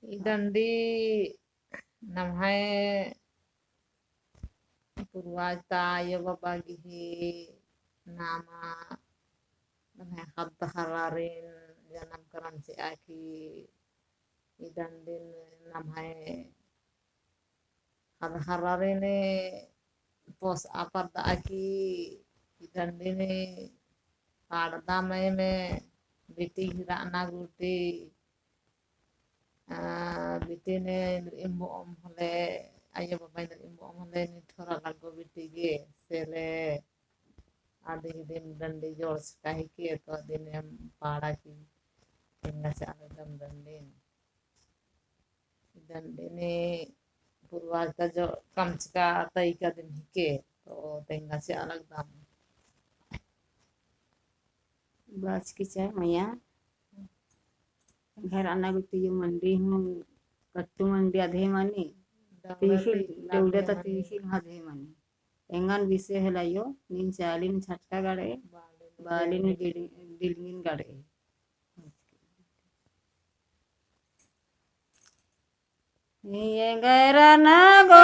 Idandi namhay पूर्वाज ताय babagihi nama namhay hadda hararin janam karam si aki idandin namhay hadda hararin pos apar da aki idandin padamay me biti hira naguti bitine imbo hole ayo babay imbo hole ni thora lago bitige sele adi din dandi jor kahi ke to din em pada ki tinga se aladam dandin dandini purwaj ka jo kamchka tai ka din hike to tinga se aladam बस की चाय मैया घर आना गुती जो मंडी हूँ कट्टू मंडी अधे मानी तीसिल देवड़े ता तीसिल अधे मानी एंगन विषय है लायो नीन चालिन छटका गाड़े बालिन दिलगिन गाड़े ये गैरा ना गो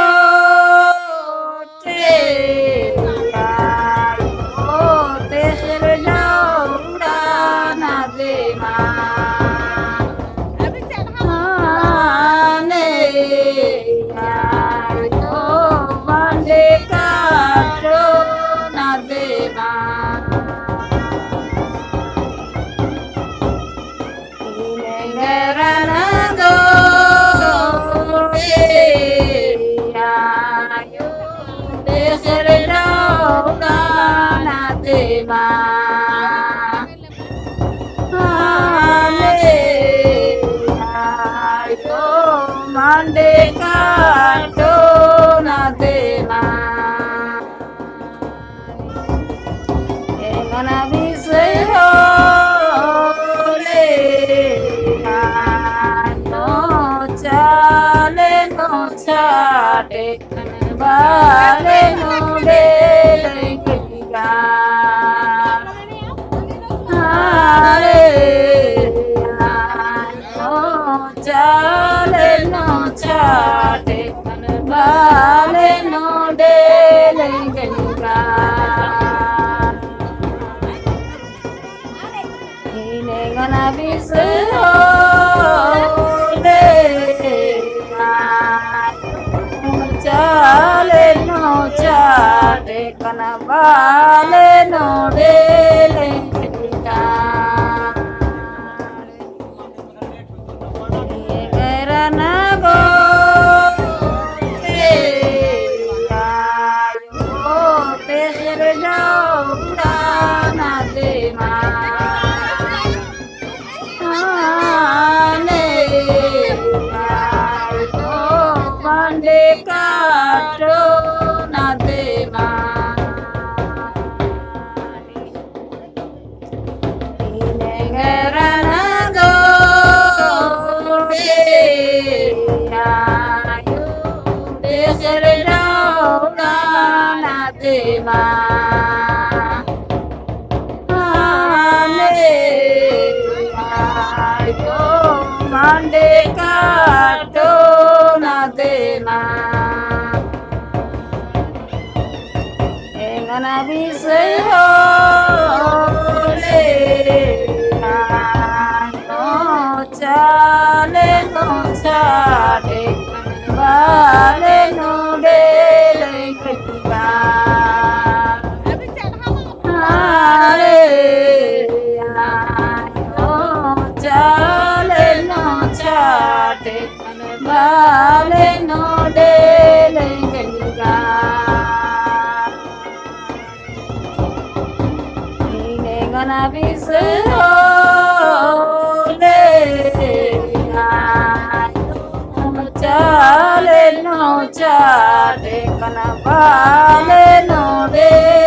Chale no chale kana vale no de